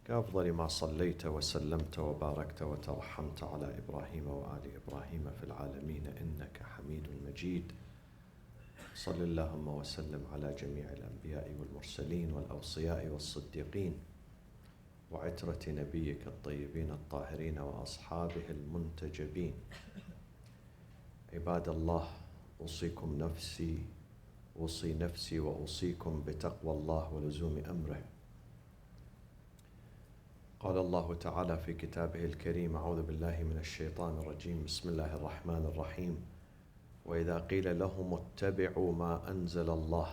كأفضل ما صليت وسلمت وباركت وترحمت على إبراهيم وآل إبراهيم في العالمين إنك حميد مجيد. صل اللهم وسلم على جميع الأنبياء والمرسلين والأوصياء والصديقين وعترة نبيك الطيبين الطاهرين وأصحابه المنتجبين. عباد الله، أوصي نفسي وأوصيكم بتقوى الله ولزوم أمره. قال الله تعالى في كتابه الكريم: أعوذ بالله من الشيطان الرجيم، بسم الله الرحمن الرحيم: وإذا قيل لهم اتبعوا ما أنزل الله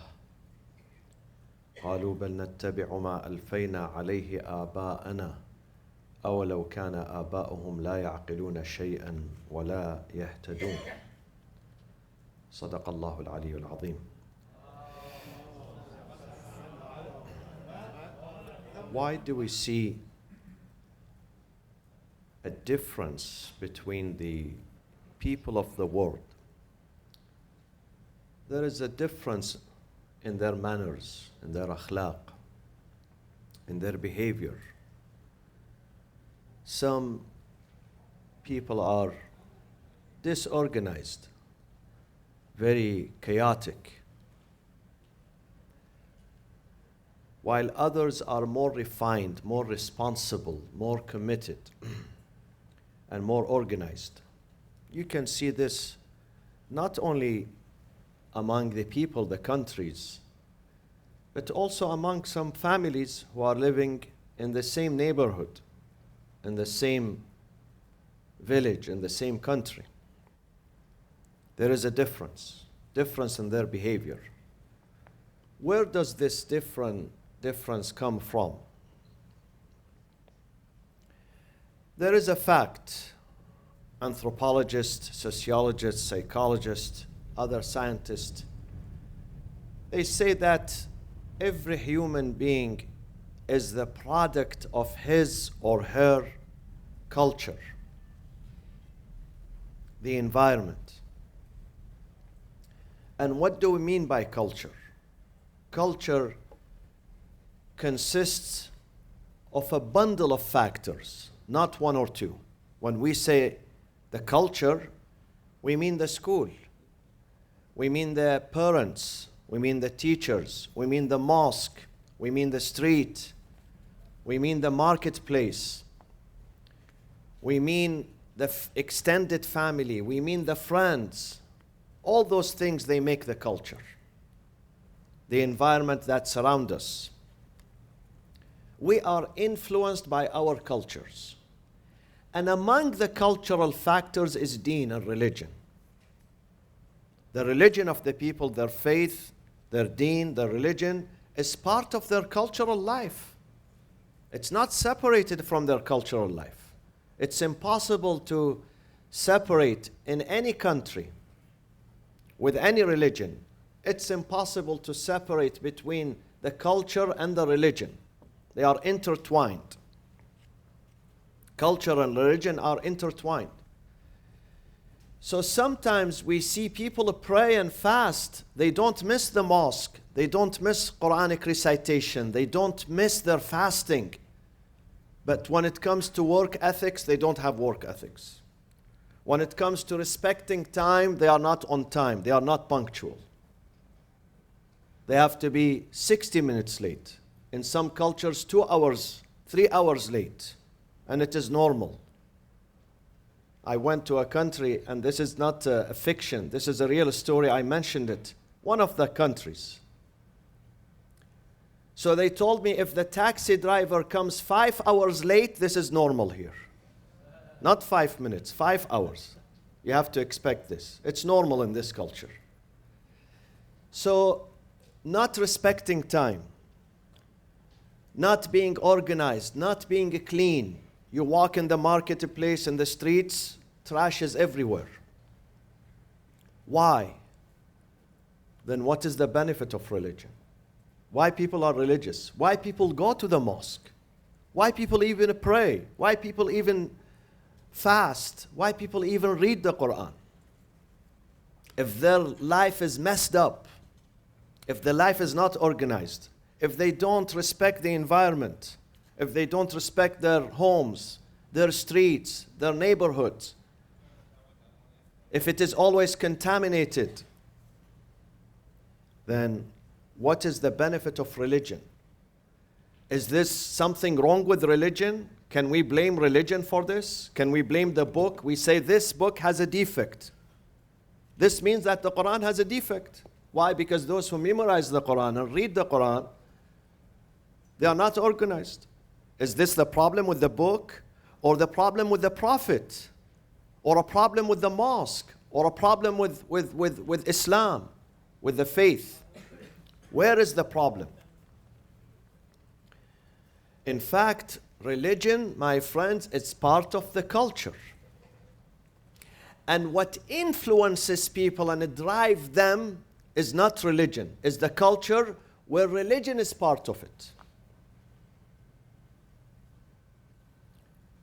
قالوا بل نتبع ما ألفينا عليه آباءنا أولو كان آباؤهم لا يعقلون شيئا ولا يهتدون. صدق الله العلي العظيم. Why do we see a difference between the people of the world? There is a difference in their manners, in their akhlaq, in their behavior. Some people are disorganized, very chaotic, while others are more refined, more responsible, more committed, and more organized. You can see this not only among the people, the countries, but also among some families who are living in the same neighborhood, in the same village, in the same country. There is a difference in their behavior. Where does this difference come from? There is a fact. Anthropologists, sociologists, psychologists, other scientists, they say that every human being is the product of his or her culture, the environment. And what do we mean by culture? Culture consists of a bundle of factors, not one or two. When we say the culture, we mean the school, we mean the parents, we mean the teachers, we mean the mosque, we mean the street, we mean the marketplace, we mean the extended family, we mean the friends. All those things, they make the culture, the environment that surrounds us. We are influenced by our cultures. And among the cultural factors is deen and religion. The religion of the people, their faith, their deen, their religion is part of their cultural life. It's not separated from their cultural life. It's impossible to separate in any country with any religion. It's impossible to separate between the culture and the religion. They are intertwined. Culture and religion are intertwined. So sometimes we see people pray and fast. They don't miss the mosque. They don't miss Quranic recitation. They don't miss their fasting. But when it comes to work ethics, they don't have work ethics. When it comes to respecting time, they are not on time. They are not punctual. They have to be 60 minutes late. In some cultures, 2 hours, 3 hours late. And it is normal. I went to a country, and this is not a fiction. This is a real story. I mentioned it. One of the countries. So they told me if the taxi driver comes 5 hours late, this is normal here. Not 5 minutes, 5 hours. You have to expect this. It's normal in this culture. So, not respecting time, not being organized, not being clean. You walk in the marketplace, in the streets, trash is everywhere. Why? Then what is the benefit of religion? Why people are religious? Why people go to the mosque? Why people even pray? Why people even fast? Why people even read the Quran? If their life is messed up, if their life is not organized, if they don't respect the environment, if they don't respect their homes, their streets, their neighborhoods, if it is always contaminated, then what is the benefit of religion? Is this something wrong with religion? Can we blame religion for this? Can we blame the book? We say this book has a defect. This means that the Quran has a defect. Why? Because those who memorize the Quran and read the Quran, they are not organized. Is this the problem with the book, or the problem with the Prophet, or a problem with the mosque, or a problem with Islam, with the faith? Where is the problem? In fact, religion, my friends, it's part of the culture. And what influences people and drives them is not religion, it's the culture, where religion is part of it.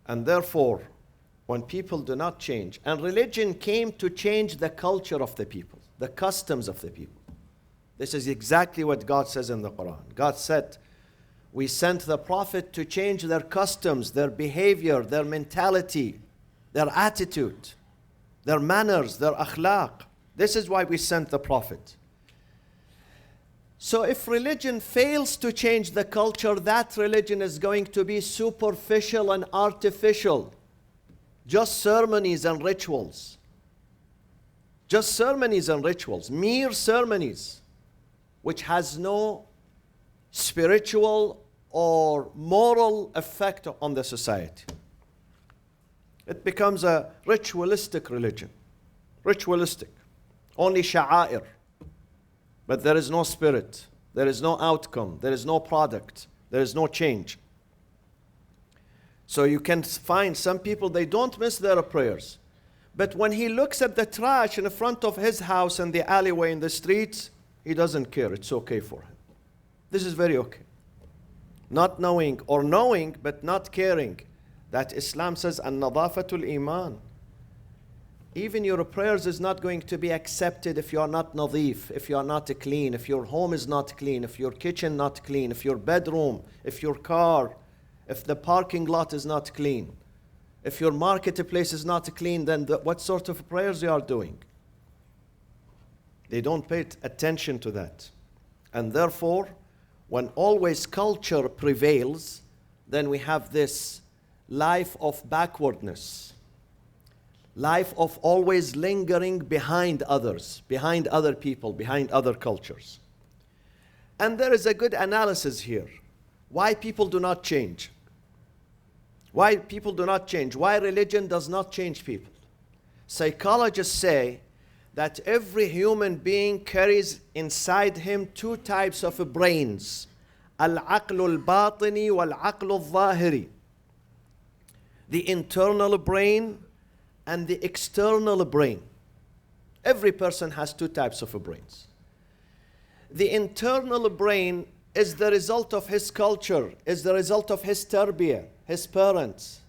And therefore, when people do not change, and religion came to change the culture of the people, the customs of the people. This is exactly what God says in the Quran. God said, we sent the Prophet to change their customs, their behavior, their mentality, their attitude, their manners, their akhlaq. This is why we sent the Prophet. So if religion fails to change the culture, that religion is going to be superficial and artificial. Just ceremonies and rituals. Just ceremonies and rituals. Mere ceremonies, which has no spiritual or moral effect on the society. It becomes a ritualistic religion. Ritualistic. Only sha'air. But there is no spirit. There is no outcome. There is no product. There is no change. So you can find some people, they don't miss their prayers. But when he looks at the trash in front of his house and the alleyway in the streets, he doesn't care. It's okay for him. This is very okay. Not knowing, or knowing but not caring, that Islam says, an-nadafatul iman. Even your prayers is not going to be accepted if you are not nadif, if you are not clean, if your home is not clean, if your kitchen not clean, if your bedroom, if your car, if the parking lot is not clean, if your marketplace is not clean, then what sort of prayers you are doing? They don't pay attention to that. And therefore, when always culture prevails, then we have this life of backwardness. Life of always lingering behind others, behind other people, behind other cultures. And there is a good analysis here. Why people do not change. Why people do not change. Why religion does not change people. Psychologists say that every human being carries inside him two types of brains. Al-aqlu al-batini wal-aqlu al-zahiri. The internal brain and the external brain. Every person has two types of brains. The internal brain is the result of his culture, is the result of his tarbiyah, his parents,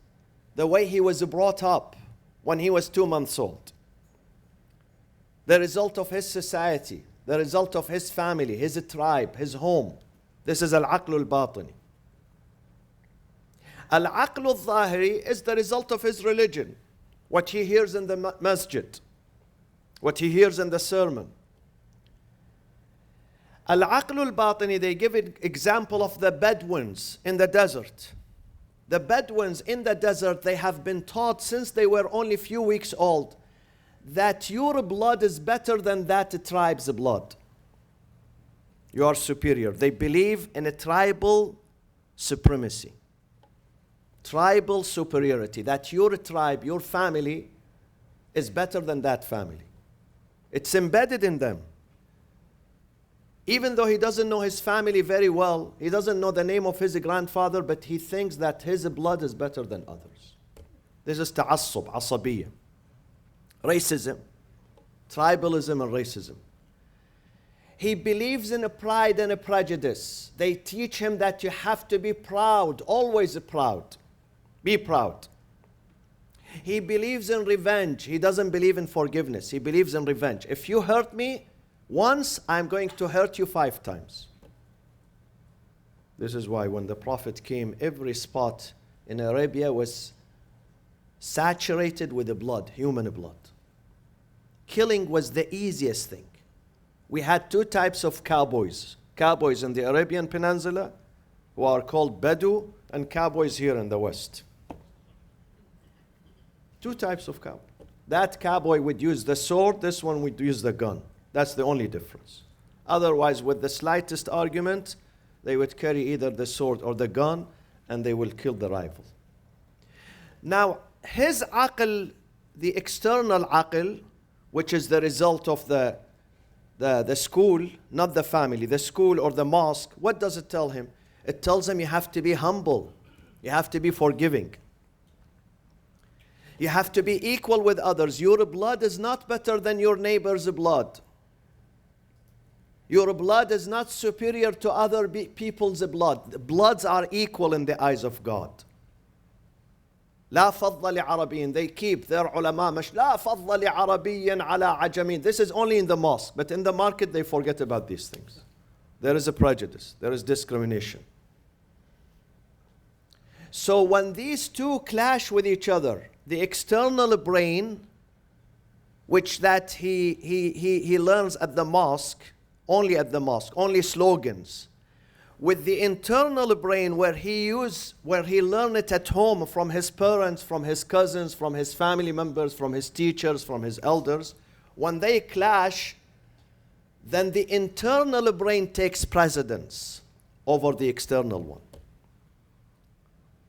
the way he was brought up when he was 2 months old. The result of his society, the result of his family, his tribe, his home. This is al-aqlu al-batini. Al-aqlu al-zahiri is the result of his religion. What he hears in the masjid, what he hears in the sermon. Al-aqlu al-batini, they give an example of the Bedouins in the desert. The Bedouins in the desert, they have been taught since they were only a few weeks old that your blood is better than that tribe's blood. You are superior. They believe in a tribal supremacy. Tribal superiority, that your tribe, your family is better than that family. It's embedded in them. Even though he doesn't know his family very well, he doesn't know the name of his grandfather, but he thinks that his blood is better than others. This is ta'assub, asabiyya. Racism, tribalism and racism. He believes in a pride and a prejudice. They teach him that you have to be proud, always proud. Be proud. He believes in revenge. He doesn't believe in forgiveness. He believes in revenge. If you hurt me once, I'm going to hurt you 5 times. This is why when the Prophet came, every spot in Arabia was saturated with the blood, human blood. Killing was the easiest thing. We had two types of cowboys. Cowboys in the Arabian Peninsula, who are called Badu, and cowboys here in the West. Two types of cowboy. That cowboy would use the sword, this one would use the gun. That's the only difference. Otherwise, with the slightest argument, they would carry either the sword or the gun, and they will kill the rival. Now, his aql, the external aql, which is the result of the school, not the family, the school or the mosque, what does it tell him? It tells him you have to be humble. You have to be forgiving. You have to be equal with others. Your blood is not better than your neighbor's blood. Your blood is not superior to other people's blood. The bloods are equal in the eyes of God. لا فضل لعربي. They keep their ulama. لا فضل لعربي على عجمي. This is only in the mosque, but in the market they forget about these things. There is a prejudice. There is discrimination. So when these two clash with each other, the external brain, which that he learns at the mosque, only slogans, with the internal brain where he learned it at home from his parents, from his cousins, from his family members, from his teachers, from his elders, when they clash, then the internal brain takes precedence over the external one.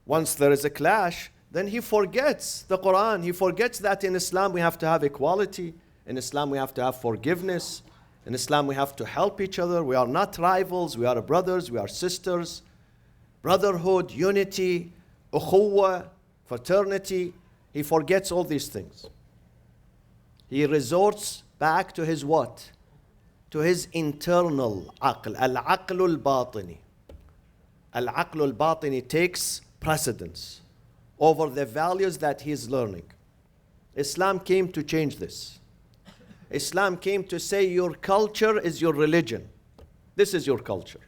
Once there is a clash, then he forgets the Quran. He forgets that in Islam we have to have equality. In Islam we have to have forgiveness. In Islam we have to help each other. We are not rivals. We are brothers. We are sisters. Brotherhood, unity, ukhuwa, fraternity. He forgets all these things. He resorts back to his what? To his internal aql. Al-aql al-batini. Al-aql al-batini takes precedence over the values that he is learning. Islam came to change this. Islam came to say your culture is your religion. This is your culture.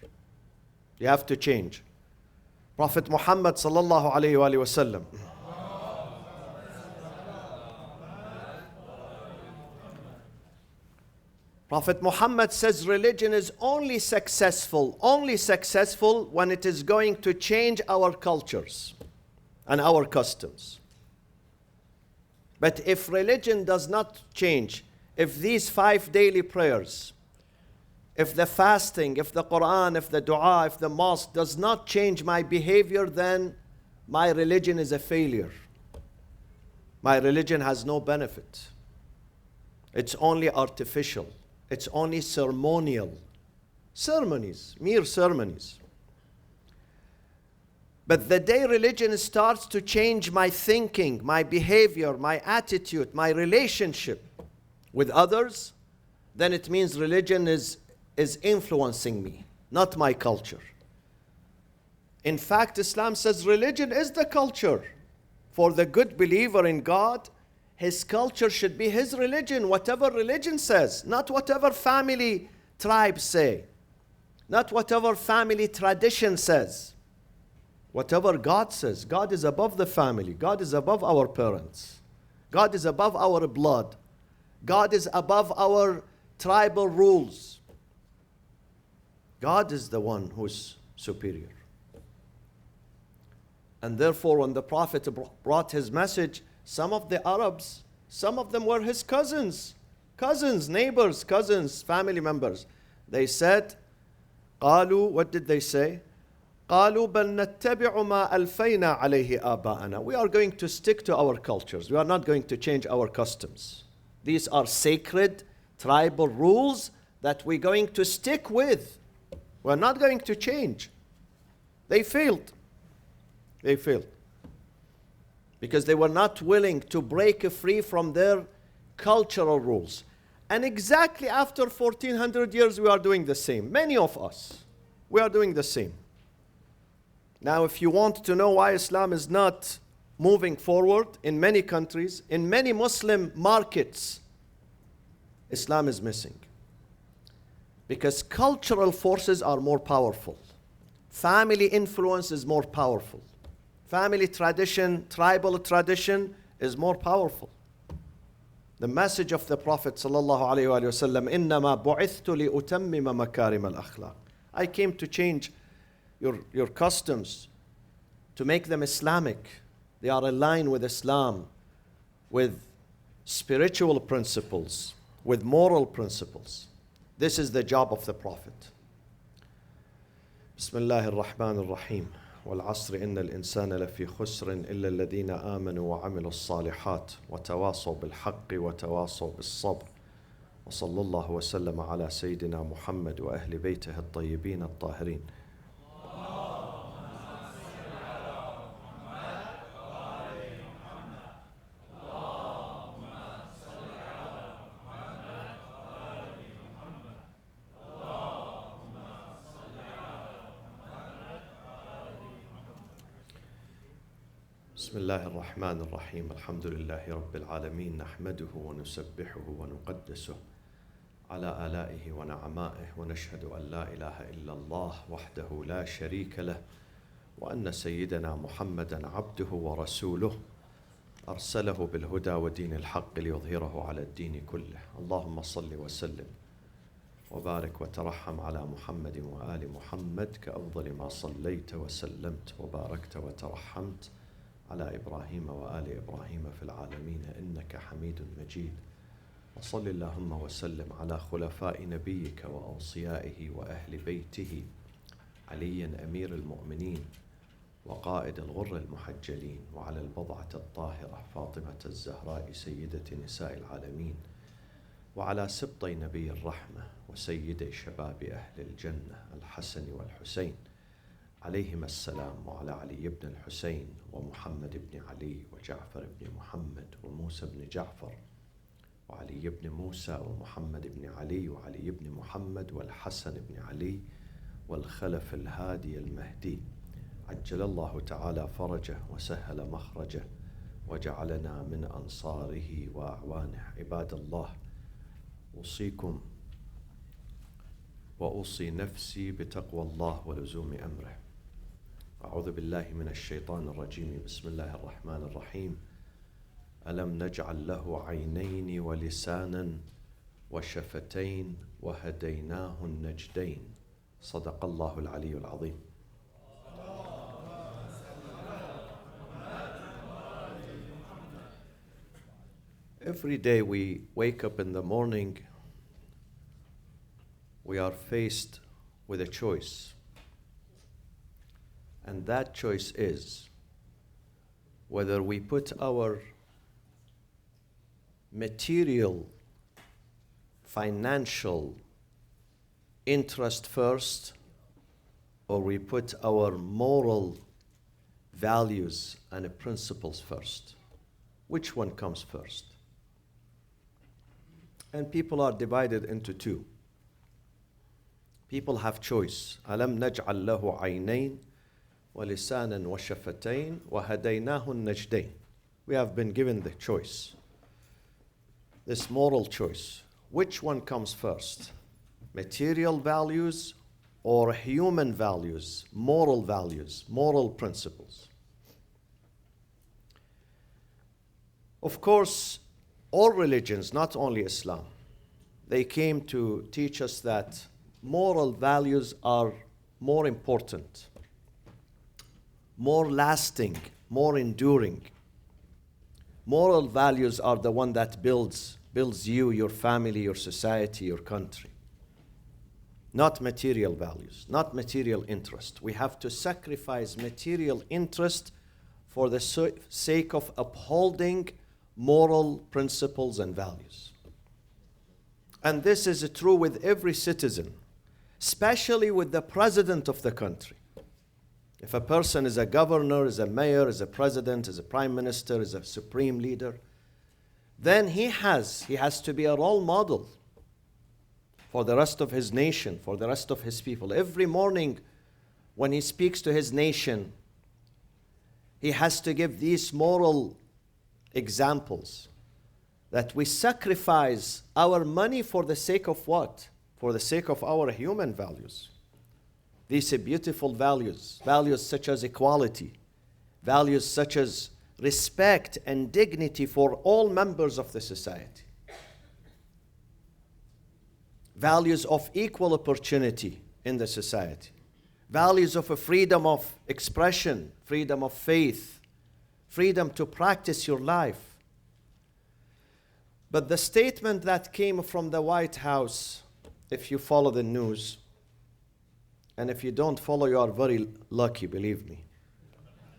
You have to change. Prophet Muhammad sallallahu alayhi wa sallam. Prophet Muhammad says religion is only successful when it is going to change our cultures and our customs. But if religion does not change, if these 5 daily prayers, if the fasting, if the Quran, if the dua, if the mosque does not change my behavior, then my religion is a failure. My religion has no benefit. It's only artificial. It's only ceremonial. Ceremonies, mere ceremonies. But the day religion starts to change my thinking, my behavior, my attitude, my relationship with others, then it means religion is influencing me, not my culture. In fact, Islam says religion is the culture. For the good believer in God, his culture should be his religion, whatever religion says, not whatever family tribes say, not whatever family tradition says. Whatever God says. God is above the family. God is above our parents. God is above our blood. God is above our tribal rules. God is the one who's superior. And therefore, when the Prophet brought his message, some of the Arabs, some of them were his cousins, neighbors, family members. They said, قالوا, what did they say? قالوا بل نتبع ما ألفينا عليه آباءنا. We are going to stick to our cultures. We are not going to change our customs. These are sacred tribal rules that we're going to stick with. We're not going to change. They failed. Because they were not willing to break free from their cultural rules. And exactly after 1400 years, we are doing the same. Many of us, we are doing the same. Now, if you want to know why Islam is not moving forward in many countries, in many Muslim markets, Islam is missing. Because cultural forces are more powerful. Family influence is more powerful. Family tradition, tribal tradition is more powerful. The message of the Prophet ﷺ, إِنَّمَا بُعِثْتُ لِأُتَمِّمَ مَكَارِمَ الْأَخْلَاقِ. I came to change your customs, to make them Islamic. They are aligned with Islam, with spiritual principles, with moral principles. This is the job of the Prophet. Bismillahir Rahmanir Rahim. والعصر إن الإنسان لفي خسر إلا الذين آمنوا وعملوا الصالحات وتواصوا بالحق وتواصوا بالصبر وصلى الله وسلم على سيدنا محمد وأهل بيته الطيبين الطاهرين. بسم الله الرحمن الرحيم. الحمد لله رب العالمين، نحمده ونسبحه ونقدسه على آلائه ونعمائه، ونشهد أن لا إله إلا الله وحده لا شريك له، وأن سيدنا محمدا عبده ورسوله أرسله بالهدى ودين الحق ليظهره على الدين كله. اللهم صل وسلم وبارك وترحم على محمد وآل محمد كأفضل ما صليت وسلمت وباركت وترحمت على إبراهيم وآل إبراهيم في العالمين إنك حميد مجيد. وصل اللهم وسلم على خلفاء نبيك وأوصيائه وأهل بيته، علي أمير المؤمنين وقائد الغر المحجلين، وعلى البضعة الطاهرة فاطمة الزهراء سيدة نساء العالمين، وعلى سبطي نبي الرحمة وسيدي شباب أهل الجنة الحسن والحسين عليهما السلام، وعلى علي بن الحسين ومحمد بن علي وجعفر بن محمد وموسى بن جعفر وعلي بن موسى ومحمد بن علي وعلي بن محمد والحسن بن علي والخلف الهادي المهدي، عجل الله تعالى فرجه وسهل مخرجه وجعلنا من أنصاره وأعوانه. عباد الله، أوصيكم وأوصي نفسي بتقوى الله ولزوم أمره. أعوذ بالله من الشيطان الرجيم. بسم الله الرحمن الرحيم. ألم نجعل له عينين ولسانا وشفتين وهديناه النجدين. صدق الله العلي العظيم. Every day we wake up in the morning, we are faced with a choice. And that choice is whether we put our material, financial interest first, or we put our moral values and principles first. Which one comes first? And people are divided into two. People have choice. أَلَمْ نَجْعَلْ لَهُ عَيْنَيْنِ وَلِسَانًا وَشَفَتَيْنِ وَهَدَيْنَاهُ النَّجْدَيْنِ. We have been given the choice, this moral choice. Which one comes first? Material values or human values, moral principles? Of course, all religions, not only Islam, they came to teach us that moral values are more important, more lasting, more enduring. Moral values are the one that builds you, your family, your society, your country. Not material values, not material interest. We have to sacrifice material interest for the sake of upholding moral principles and values. And this is true with every citizen, especially with the president of the country. If a person is a governor, is a mayor, is a president, is a prime minister, is a supreme leader, then he has to be a role model for the rest of his nation, for the rest of his people. Every morning when he speaks to his nation, he has to give these moral examples that we sacrifice our money for the sake of what? For the sake of our human values. These are beautiful values, values such as equality, values such as respect and dignity for all members of the society, values of equal opportunity in the society, values of a freedom of expression, freedom of faith, freedom to practice your life. But the statement that came from the White House, if you follow the news, and if you don't follow, you are very lucky, believe me.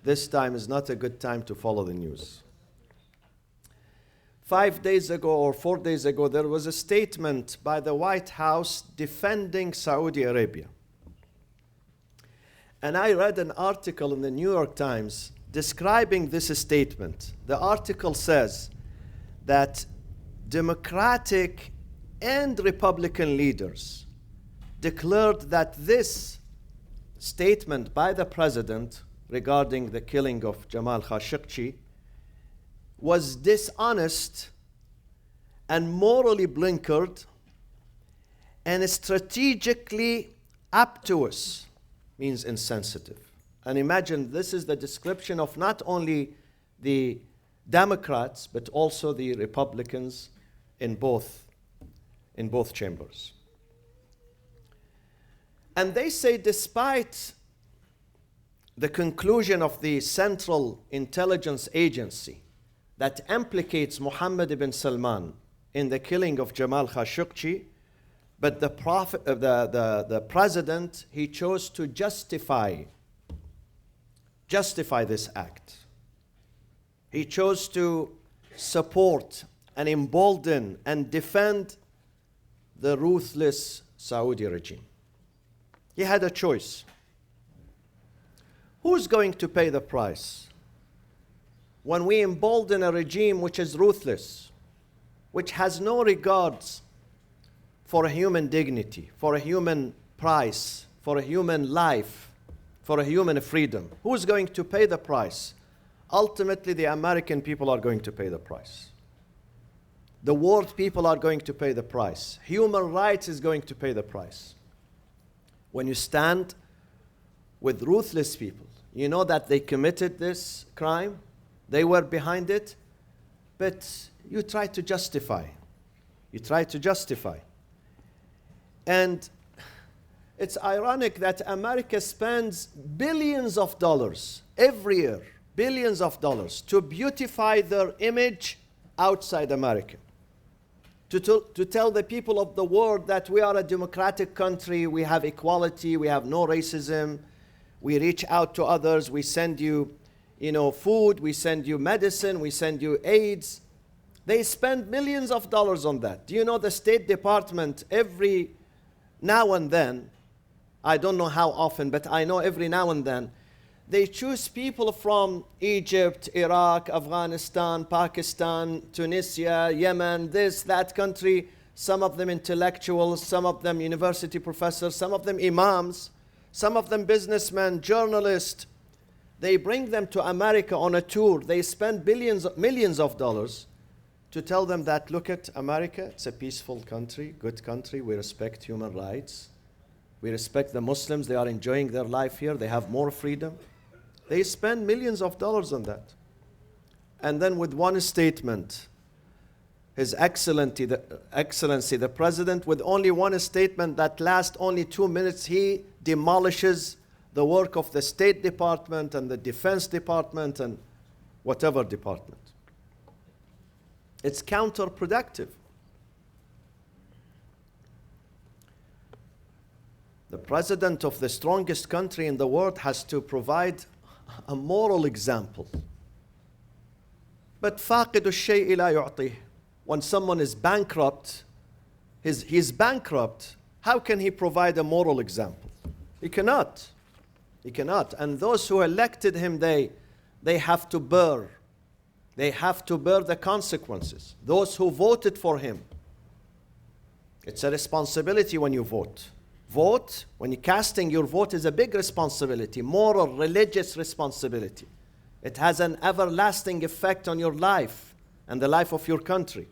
This time is not a good time to follow the news. 5 days ago or 4 days ago, there was a statement by the White House defending Saudi Arabia. And I read an article in the New York Times describing this statement. The article says that Democratic and Republican leaders declared that this statement by the president regarding the killing of Jamal Khashoggi was dishonest and morally blinkered and strategically obtuse, means insensitive. And imagine this is the description of not only the Democrats but also the Republicans in both chambers. And they say despite the conclusion of the Central Intelligence Agency that implicates Mohammed ibn Salman in the killing of Jamal Khashoggi, but the president, he chose to justify this act. He chose to support and embolden and defend the ruthless Saudi regime. He had a choice. Who's going to pay the price when we embolden a regime which is ruthless, which has no regards for a human dignity, for a human price, for a human life, for a human freedom? Who's going to pay the price? Ultimately, the American people are going to pay the price. The world people are going to pay the price. Human rights is going to pay the price. When you stand with ruthless people, you know that they committed this crime, they were behind it, but you try to justify. You try to justify. And it's ironic that America spends billions of dollars every year, billions of dollars, to beautify their image outside America. To tell the people of the world that we are a democratic country, we have equality, we have no racism, we reach out to others, we send you, food, we send you medicine, we send you aids. They spend millions of dollars on that. Do you know the State Department every now and then, I don't know how often, but I know every now and then, they choose people from Egypt, Iraq, Afghanistan, Pakistan, Tunisia, Yemen, this, that country, some of them intellectuals, some of them university professors, some of them imams, some of them businessmen, journalists. They bring them to America on a tour. They spend millions of dollars to tell them that, look at America, it's a peaceful country, good country, we respect human rights. We respect the Muslims, they are enjoying their life here, they have more freedom. They spend millions of dollars on that. And then with one statement, His Excellency, the President, with only one statement that lasts only 2 minutes, he demolishes the work of the State Department and the Defense Department and whatever department. It's counterproductive. The president of the strongest country in the world has to provide a moral example. But فاقد الشيء لا يعطيه. When someone is bankrupt, he's bankrupt, how can he provide a moral example? He cannot. He cannot. And those who elected him, they have to bear. They have to bear the consequences. Those who voted for him. It's a responsibility when you vote. Vote, when you're casting your vote, is a big responsibility, moral, religious responsibility. It has an everlasting effect on your life and the life of your country.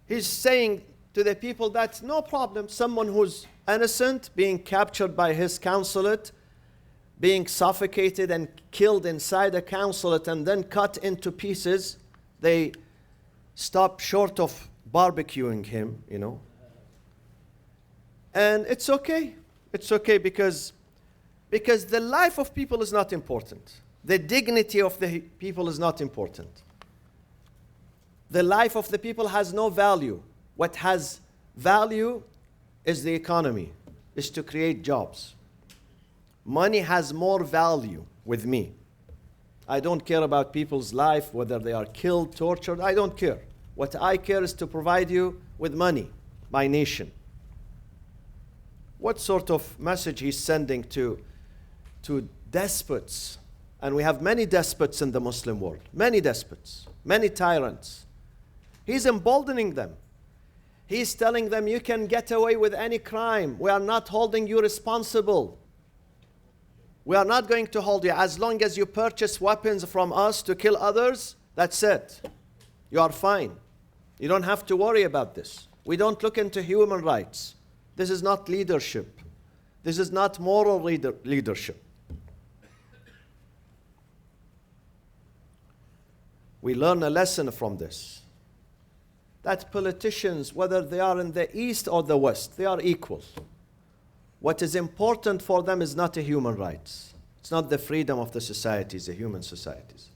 He's saying to the people that no problem, someone who's innocent being captured by his consulate, being suffocated and killed inside a consulate and then cut into pieces, they stop short of barbecuing him, you know. And it's okay. It's okay because the life of people is not important. The dignity of the people is not important. The life of the people has no value. What has value is the economy, is to create jobs. Money has more value with me. I don't care about people's life, whether they are killed, tortured. I don't care. What I care is to provide you with money, my nation. What sort of message he's sending to despots? And we have many despots in the Muslim world. Many despots, many tyrants. He's emboldening them. He's telling them, you can get away with any crime. We are not holding you responsible. We are not going to hold you. As long as you purchase weapons from us to kill others, that's it. You are fine. You don't have to worry about this. We don't look into human rights. This is not leadership. This is not moral leadership. We learn a lesson from this. That politicians, whether they are in the East or the West, they are equal. What is important for them is not the human rights. It's not the freedom of the societies, the human societies.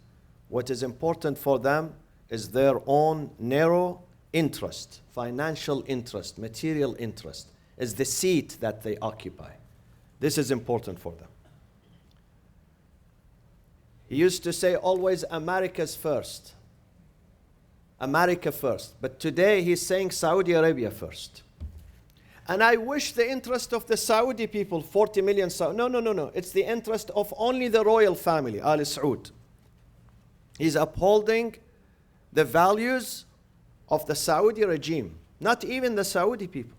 What is important for them is their own narrow interest, financial interest, material interest, is the seat that they occupy. This is important for them. He used to say always America's first. America first. But today he's saying Saudi Arabia first. And I wish the interest of the Saudi people, 40 million Saudi. No. It's the interest of only the royal family, Al Saud. He's upholding the values of the Saudi regime, not even the Saudi people.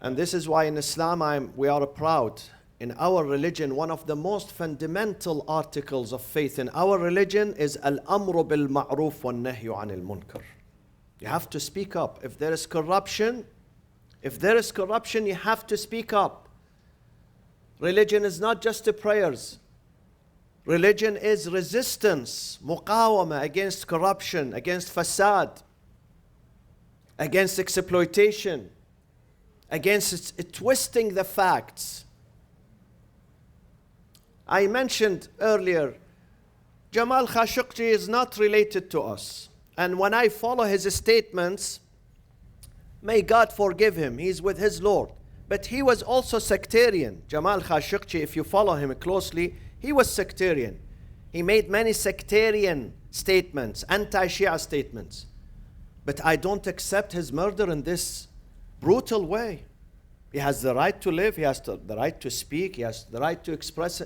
And this is why in Islam we are proud. In our religion, one of the most fundamental articles of faith in our religion is Al-Amru bil-Ma'ruf wa-Nahyu anil Munkar. You have to speak up. If there is corruption, you have to speak up. Religion is not just the prayers. Religion is resistance, muqawama against corruption, against fasad, against exploitation, against twisting the facts. I mentioned earlier, Jamal Khashoggi is not related to us. And when I follow his statements, may God forgive him, he's with his Lord. But he was also sectarian. Jamal Khashoggi, if you follow him closely, he was sectarian. He made many sectarian statements, anti-Shia statements. But I don't accept his murder in this brutal way. He has the right to live, he has the right to speak, he has the right to express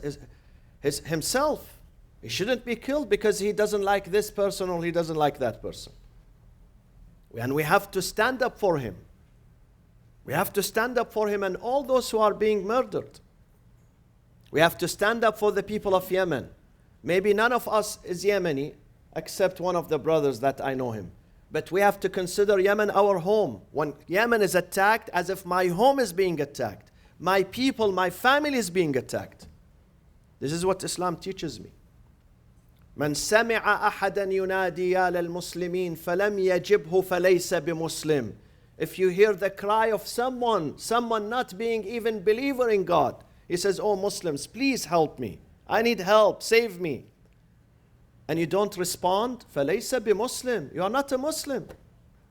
himself. He shouldn't be killed because he doesn't like this person or he doesn't like that person. And we have to stand up for him. We have to stand up for him and all those who are being murdered. We have to stand up for the people of Yemen. Maybe none of us is Yemeni, except one of the brothers that I know him. But we have to consider Yemen our home. When Yemen is attacked, as if my home is being attacked. My people, my family is being attacked. This is what Islam teaches me. من سمع أحدا ينادي يا للمسلمين فلم يجبه فليس بمسلم. If you hear the cry of someone not being even believer in God, he says, oh Muslims, please help me. I need help, save me. And you don't respond, فَلَيْسَ بِمُسْلِمٍ. You are not a Muslim.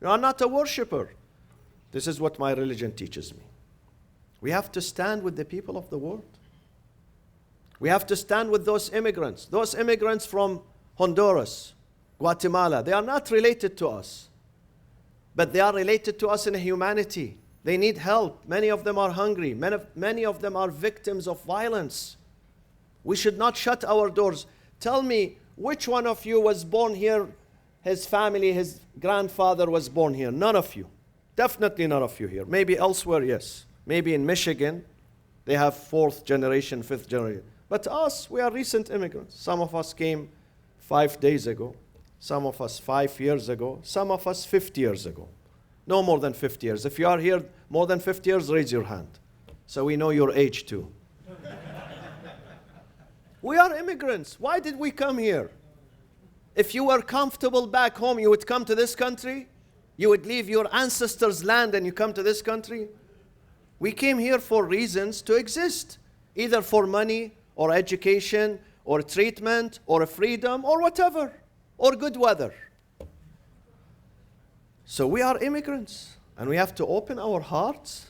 You are not a worshipper. This is what my religion teaches me. We have to stand with the people of the world. We have to stand with those immigrants. Those immigrants from Honduras, Guatemala, they are not related to us. But they are related to us in humanity. They need help. Many of them are hungry. Many of them are victims of violence. We should not shut our doors. Tell me, which one of you was born here? His family, his grandfather was born here. None of you. Definitely none of you here. Maybe elsewhere, yes. Maybe in Michigan, they have 4th generation, 5th generation. But us, we are recent immigrants. Some of us came 5 days ago. Some of us 5 years ago, some of us 50 years ago. No more than 50 years. If you are here more than 50 years, raise your hand. So we know your age too. We are immigrants. Why did we come here? If you were comfortable back home, you would come to this country? You would leave your ancestors' land and you come to this country? We came here for reasons to exist, either for money or education or treatment or freedom or whatever, or good weather. So we are immigrants and we have to open our hearts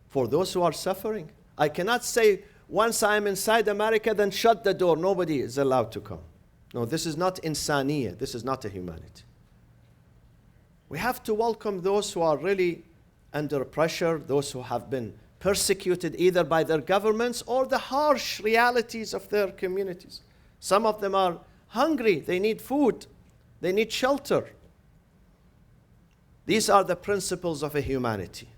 for those who are suffering. I cannot say, once I am inside America, then shut the door. Nobody is allowed to come. No, this is not insaniya. This is not a humanity. We have to welcome those who are really under pressure, those who have been persecuted either by their governments or the harsh realities of their communities. Some of them are hungry. They need food. They need shelter. These are the principles of a humanity.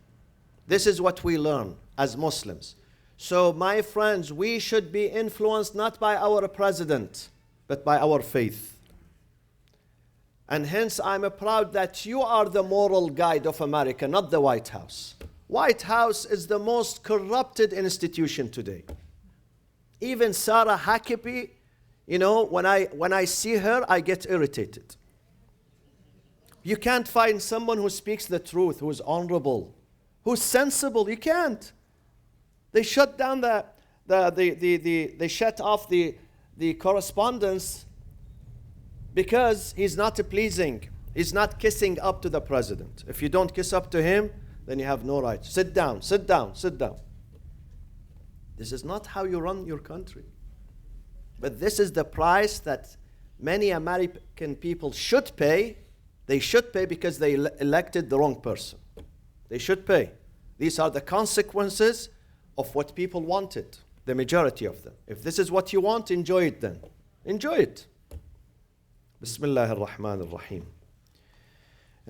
This is what we learn as Muslims. So, my friends, we should be influenced not by our president, but by our faith. And hence, I'm proud that you are the moral guide of America, not the White House. White House is the most corrupted institution today. Even Sarah Huckabee, you know, when I see her, I get irritated. You can't find someone who speaks the truth, who is honorable, who's sensible. You can't. They shut down they shut off the correspondence because he's not pleasing. He's not kissing up to the president. If you don't kiss up to him, then you have no right. Sit down, sit down, sit down. This is not how you run your country. But this is the price that many American people should pay. They should pay because they elected the wrong person. They should pay. These are the consequences of what people wanted, the majority of them. If this is what you want, enjoy it then. Enjoy it. Bismillah ar-Rahman ar-Rahim.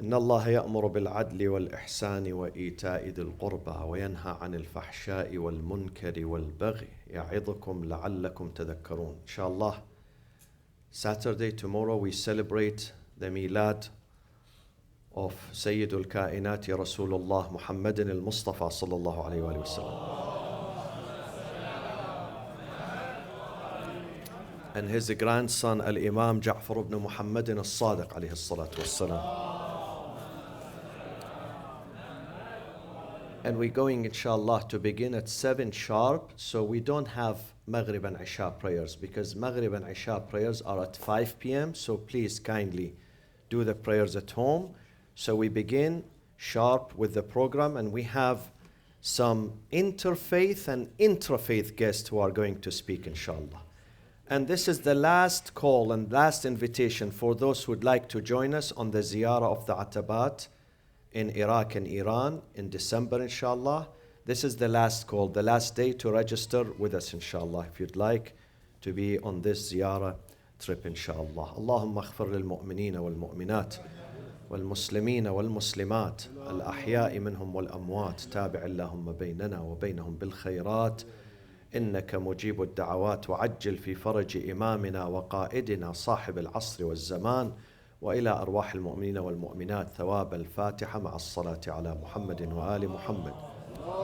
إن الله يأمر بالعدل والإحسان وإيتاء ذي القربى وينهى عن الفحشاء والمنكر والبغي يعظكم لعلكم تذكرون. Inshallah, Saturday, tomorrow, we celebrate the Milad of Sayyidul Kainati Rasulullah Muhammadin al-Moustafa sallallahu alayhi wa sallam. And his grandson Al-Imam Ja'far ibn Muhammadin al-Sadiq alayhi salatu wassalam. And we're going, inshallah, to begin at 7 sharp, so we don't have Maghrib and Isha prayers, because Maghrib and Isha prayers are at 5 p.m., so please kindly do the prayers at home. So we begin sharp with the program, and we have some interfaith and intrafaith guests who are going to speak, inshallah. And this is the last call and last invitation for those who would like to join us on the ziyarah of the Atabat in Iraq and Iran in December, inshallah. This is the last call, the last day to register with us, inshallah, if you'd like to be on this ziyarah trip, inshallah. Allahumma aghfir lil mu'minina wal mu'minat wal muslimina wal muslimat al ahya'i minhum wal amwat tabi' Allahumma baynana wa baynahum bil khayrat إنك مجيب الدعوات وعجل في فرج إمامنا وقائدنا صاحب العصر والزمان وإلى أرواح المؤمنين والمؤمنات ثواب الفاتحة مع الصلاة على محمد وآل محمد